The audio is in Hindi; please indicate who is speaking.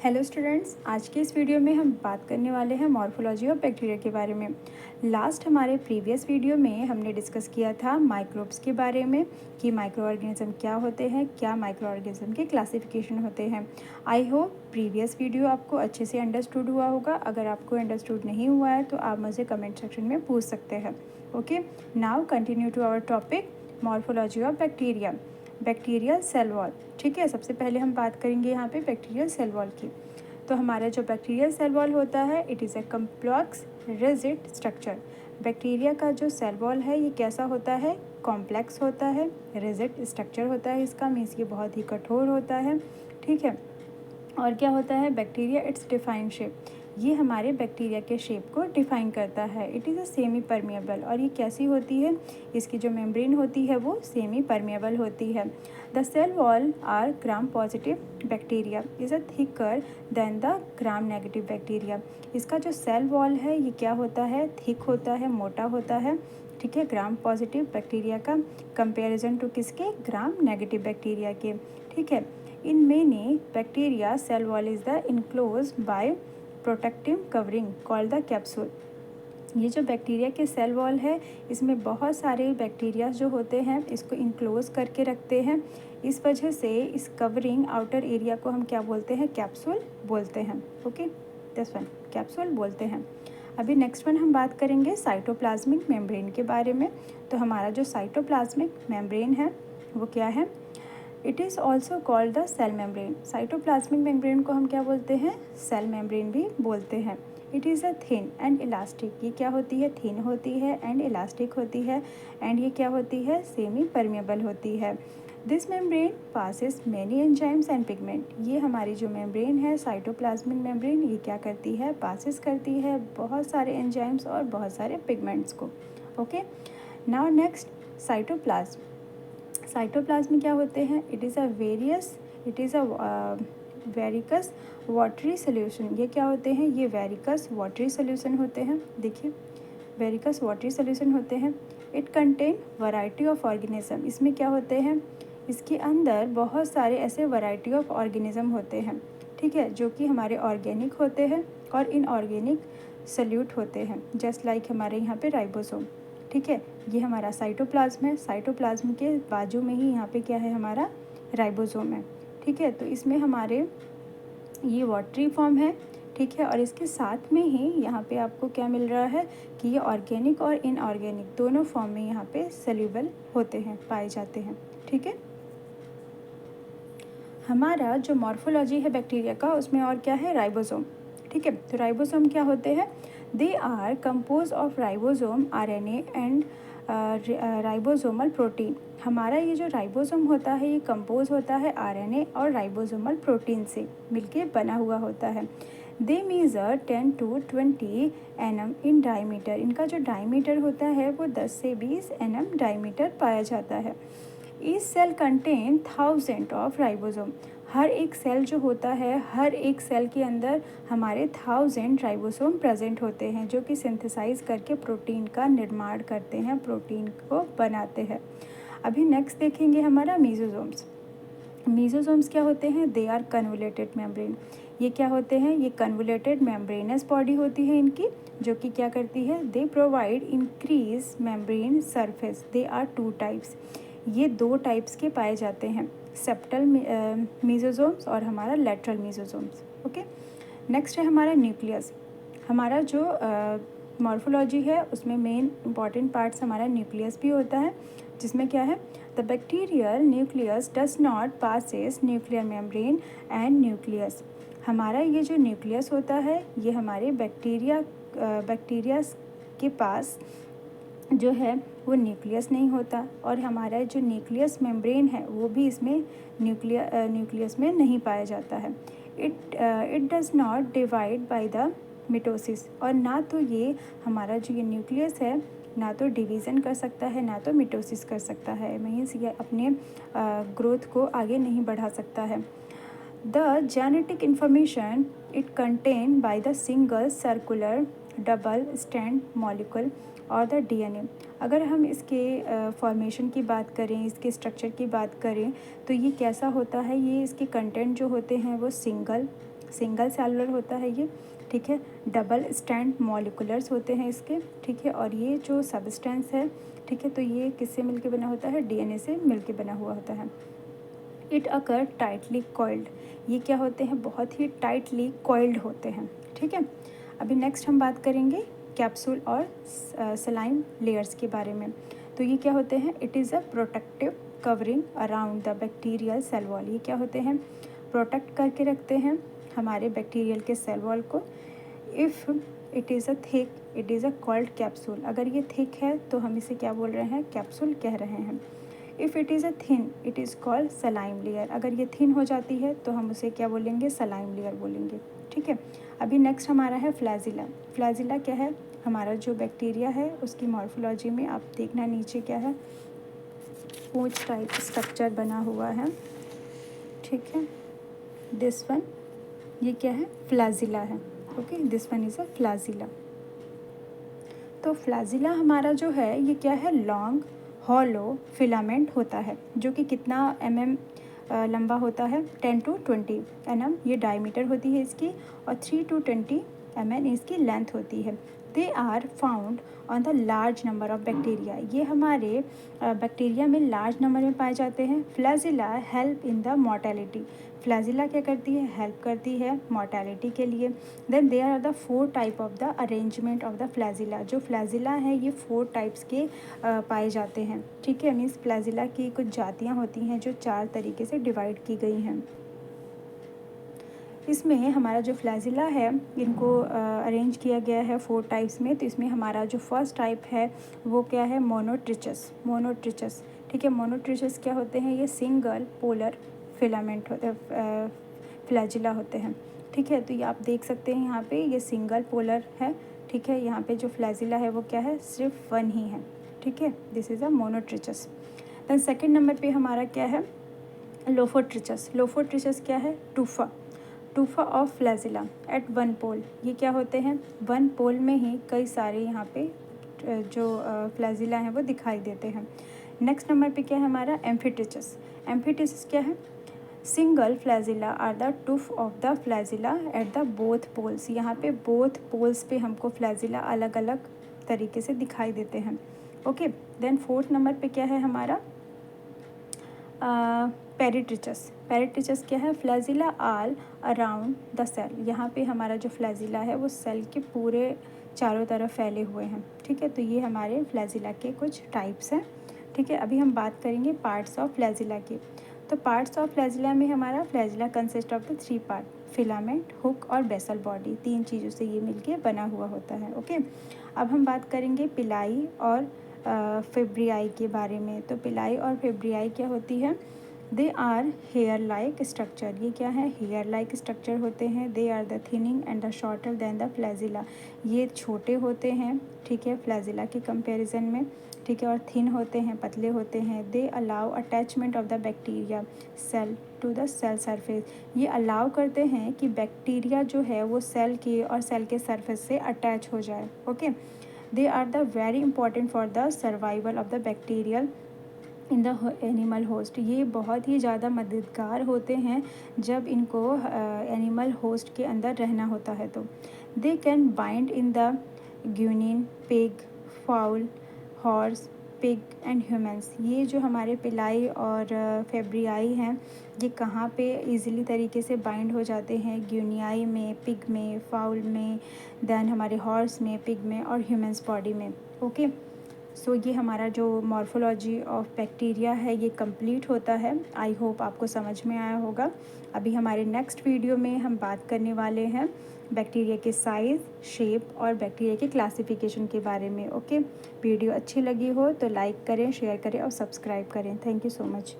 Speaker 1: हेलो स्टूडेंट्स, आज के इस वीडियो में हम बात करने वाले हैं मॉर्फोलॉजी ऑफ बैक्टीरिया के बारे में। लास्ट हमारे प्रीवियस वीडियो में हमने डिस्कस किया था माइक्रोब्स के बारे में कि माइक्रो ऑर्गेनिज्म क्या होते हैं, क्या माइक्रो ऑर्गेनिज्म के क्लासिफिकेशन होते हैं। आई होप प्रीवियस वीडियो आपको अच्छे से अंडरस्टूड हुआ होगा। अगर आपको अंडरस्टूड नहीं हुआ है तो आप मुझे कमेंट सेक्शन में पूछ सकते हैं। Okay, now continue to our topic morphology of bacteria. Bacterial cell wall, ठीक है। सबसे पहले हम बात करेंगे यहाँ पे बैक्टीरियल सेल वॉल की। तो हमारा जो बैक्टीरियल सेल वॉल होता है, it is a complex rigid structure. Bacteria का जो सेल वॉल है ये कैसा होता है? कॉम्प्लेक्स होता है, रिजिड स्ट्रक्चर होता है इसका, मीन्स ये बहुत ही कठोर होता है, ठीक है। और क्या होता है? बैक्टीरिया इट्स डिफाइंड शेप, ये हमारे बैक्टीरिया के शेप को डिफाइन करता है। It is a semi permeable, और ये कैसी होती है? इसकी जो मेम्ब्रेन होती है वो सेमी परमिएबल होती है। The cell wall are gram positive bacteria is a thicker than the gram negative bacteria. इसका जो सेल वॉल है ये क्या होता है? थिक होता है, मोटा होता है, ठीक है, ग्राम पॉजिटिव बैक्टीरिया का कंपेरिजन टू किसके? ग्राम नेगेटिव बैक्टीरिया के, ठीक है। In many bacteria cell wall is the enclose by protective covering called the capsule. ये जो बैक्टीरिया के सेल वॉल है इसमें बहुत सारे बैक्टीरिया जो होते हैं इसको इनक्लोज करके रखते हैं। इस वजह से इस कवरिंग आउटर एरिया को हम क्या बोलते हैं? कैप्सूल बोलते हैं। ओके, दिस वन कैप्सूल बोलते हैं। अभी नेक्स्ट वन हम बात करेंगे साइटोप्लाज्मिक मेम्ब्रेन के बारे में। तो हमारा जो साइटोप्लाज्मिक मेम्ब्रेन है वो क्या है? It is also called the cell membrane. Cytoplasmic membrane को हम क्या बोलते हैं? सेल मेम्ब्रेन भी बोलते हैं। It is a thin and elastic, ये क्या होती है? थिन होती है एंड इलास्टिक होती है, एंड ये क्या होती है? सेमी परमेबल होती है। This membrane passes many enzymes and pigment. ये हमारी जो मेम्ब्रेन है साइटोप्लाज्मिक मेम्ब्रेन, ये क्या करती है? पासिस करती है बहुत सारे एंजाइम्स और बहुत सारे पिगमेंट्स को। Okay, now next cytoplasm. Cytoplasm में क्या होते हैं? It is a viscous watery solution. ये क्या होते हैं? ये वेरिकस वाटरी सोल्यूशन होते हैं। देखिए, वेरिकस वाटरी सोल्यूशन होते हैं। It contain variety of organism. इसमें क्या होते हैं? इसके अंदर बहुत सारे ऐसे वैरायटी ऑफ ऑर्गेनिज्म होते हैं, ठीक है, जो कि हमारे ऑर्गेनिक होते हैं और इनऑर्गेनिक सल्यूट होते हैं, जस्ट लाइक हमारे यहाँ पे राइबोसोम, ठीक है। ये हमारा साइटोप्लाज्म है। साइटोप्लाज्म के बाजू में ही यहाँ पे क्या है? हमारा राइबोसोम है, ठीक है। तो इसमें हमारे ये वाटरी फॉर्म है, ठीक है, और इसके साथ में ही यहाँ पे आपको क्या मिल रहा है कि ये ऑर्गेनिक और इनऑर्गेनिक दोनों फॉर्म में यहाँ पे सोल्यूबल होते हैं, पाए जाते हैं, ठीक है। हमारा जो मॉर्फोलॉजी है बैक्टीरिया का उसमें और क्या है? राइबोसोम, ठीक है। तो राइबोसोम क्या होते हैं? They are compose of ribosome RNA and ribosomal protein. हमारा ये जो राइबोसोम होता है ये कंपोज होता है आरएनए और राइबोसोमल प्रोटीन से मिलके बना हुआ होता है। They measure 10 to 20 nm in diameter. इनका जो डायमीटर होता है वो 10 से 20 nm डायमीटर पाया जाता है। Each cell contain 1000 of ribosome. हर एक सेल जो होता है, हर एक सेल के अंदर हमारे 1000 राइबोसोम प्रेजेंट होते हैं जो कि सिंथेसाइज करके प्रोटीन का निर्माण करते हैं, प्रोटीन को बनाते हैं। अभी नेक्स्ट देखेंगे हमारा मीजोसोम्स। मीजोसोम्स क्या होते हैं? They are convoluted membrane. ये क्या होते हैं? ये कन्वोलेटेड मेम्ब्रेनस बॉडी होती है इनकी, जो कि क्या करती है? They provide increase membrane surface. They are two types, ये दो टाइप्स के पाए जाते हैं, सेप्टल मीजोसोम्स और हमारा लेटरल मीजोसोम्स। ओके, नेक्स्ट है हमारा न्यूक्लियस। हमारा जो मॉर्फोलॉजी है उसमें मेन इंपॉर्टेंट पार्ट्स हमारा न्यूक्लियस भी होता है, जिसमें क्या है? The bacterial nucleus does not passes nuclear membrane and nucleus. हमारा ये जो न्यूक्लियस होता है ये हमारे बैक्टीरिया के पास जो है वो न्यूक्लियस नहीं होता, और हमारा जो न्यूक्लियस मेम्ब्रेन है वो भी इसमें न्यूक्लियस में नहीं पाया जाता है। It does not divide by the mitosis. और ना तो ये हमारा जो ये न्यूक्लियस है ना तो डिवीज़न कर सकता है ना तो मिटोसिस कर सकता है, मीन्स ये अपने ग्रोथ को आगे नहीं बढ़ा सकता है। The genetic information it contain by the single circular double stand molecule और द डीएनए। अगर हम इसके फॉर्मेशन की बात करें, इसके स्ट्रक्चर की बात करें, तो ये कैसा होता है? ये इसके कंटेंट जो होते हैं वो सिंगल सिंगल सेलुलर होता है ये, ठीक है। डबल स्टैंड मॉलिकुलर्स होते हैं इसके, ठीक है। और ये जो सबस्टेंस है, ठीक है, तो ये किससे मिलके बना होता है, डीएनए से मिलके बना हुआ होता है। इट अकर टाइटली कॉइल्ड, ये क्या होते हैं, बहुत ही टाइटली कॉइल्ड होते हैं, ठीक है। अभी नेक्स्ट हम बात करेंगे कैप्सूल और सलाइम लेयर्स के बारे में। तो ये क्या होते हैं, it is a protective covering around the bacterial cell wall, ये क्या होते हैं, प्रोटेक्ट करके रखते हैं हमारे बैक्टीरियल के सेल वॉल को। If it is a thick it is a called capsule, अगर ये थिक है तो हम इसे क्या बोल रहे हैं, कैप्सूल कह रहे हैं। If it is a thin it is called slime layer, अगर ये थिन हो जाती है तो हम उसे क्या बोलेंगे, सलाइम लेयर बोलेंगे, ठीक है। अभी नेक्स्ट हमारा है फ्लैजिला। फ्लैजिला क्या है, हमारा जो बैक्टीरिया है उसकी मॉर्फोलॉजी में आप देखना नीचे क्या है, पूंछ टाइप स्ट्रक्चर बना हुआ है, ठीक है। दिस वन, ये क्या है, फ्लैजिला है, okay, this one is a flagella. तो फ्लैजिला हमारा जो है ये क्या है, लॉन्ग हॉलो फिलामेंट होता है, जो कि कितना लंबा होता है, 10 to 20 mm ये डायमीटर होती है इसकी, और 3 to 20 mm इसकी लेंथ होती है। They are found on the large number of bacteria, ये हमारे बैक्टीरिया में लार्ज नंबर में पाए जाते हैं। Flagella help in the mortality, flagella क्या करती है, हेल्प करती है मोर्टेलिटी के लिए। Then there are the 4 type of the arrangement of the flagella, जो फ्लैजिला है ये 4 टाइप्स के पाए जाते हैं, ठीक है। मीन्स फ्लैजिला की कुछ जातियाँ होती हैं जो 4 तरीके से डिवाइड की गई हैं। इसमें हमारा जो फ्लैजिला है इनको अरेंज किया गया है 4 टाइप्स में। तो इसमें हमारा जो फर्स्ट टाइप है वो क्या है, मोनोट्रिचस, मोनोट्रिचस, ठीक है। मोनोट्रिचस क्या होते हैं, ये सिंगल पोलर फिलामेंट होते फ्लैजिला होते हैं, ठीक है। तो ये आप देख सकते हैं यहाँ पे ये सिंगल पोलर है, ठीक है। यहाँ पे जो फ्लैजिला है वो क्या है, सिर्फ 1 ही है, ठीक है। This is a monotrichous. Then second number पे हमारा क्या है, लोफोट्रिचस। लोफोट्रिचस क्या है, tuft, tuft of flagella at 1 pole, ये क्या होते हैं, 1 पोल में ही कई सारे यहाँ पे जो फ्लैजिला हैं वो दिखाई देते हैं। नेक्स्ट नंबर पे क्या है हमारा, एम्फीट्रिचस। एम्फीट्रिचस क्या है, single flagella or the tuft of the flagella at the both poles, यहाँ पे बोथ पोल्स पे हमको फ्लैजिला अलग अलग तरीके से दिखाई देते हैं, ओके। देन फोर्थ नंबर पे क्या है हमारा, पेरिट्रिचस। पेरिट्रिचस क्या है, flagella all around the cell, यहाँ पे हमारा जो फ्लैजिला है वो सेल के पूरे चारों तरफ फैले हुए हैं, ठीक है। तो ये हमारे फ्लैजिला के कुछ टाइप्स हैं, ठीक है। अभी हम बात करेंगे पार्ट्स ऑफ फ्लैजिला की। तो पार्ट्स ऑफ फ्लैजिला में हमारा flagella consist of the 3 part, filament, hook और बेसल बॉडी, 3 चीज़ों से ये मिलके बना हुआ होता है, ओके। अब हम बात करेंगे पिलाई और फेब्रियाई के बारे में। तो पिलाई और फेब्रियाई क्या होती है, they are hair like structure, ये क्या है, हेयर लाइक स्ट्रक्चर होते हैं। They are the thinning and the shorter than the flagella, ये छोटे होते हैं, ठीक है, फ्लैजिला के कंपैरिजन में, ठीक है, और थिन होते हैं, पतले होते हैं। They allow attachment of the bacteria cell to the cell surface, ये अलाउ करते हैं कि बैक्टीरिया जो है वो सेल के और सेल के सरफेस से अटैच हो जाए, okay. They are the very important for the survival of the bacterial in the animal host, ये बहुत ही ज़्यादा मददगार होते हैं जब इनको एनिमल होस्ट के अंदर रहना होता है। तो they can bind in the guinea, pig, fowl, horse, pig and humans, ये जो हमारे पिलाई और फेब्रियाई हैं ये कहाँ पे इजीली तरीके से बाइंड हो जाते हैं, ग्यूनियाई में, पिग में, फाउल में, देन हमारे हॉर्स में, पिग में और ह्यूमंस बॉडी में, ओके। सो ये हमारा जो मॉर्फोलॉजी ऑफ बैक्टीरिया है ये कंप्लीट होता है। आई होप आपको समझ में आया होगा। अभी हमारे नेक्स्ट वीडियो में हम बात करने वाले हैं बैक्टीरिया के साइज़, शेप और बैक्टीरिया के क्लासिफिकेशन के बारे में, ओके। वीडियो अच्छी लगी हो तो लाइक करें, शेयर करें और सब्सक्राइब करें। Thank you so much.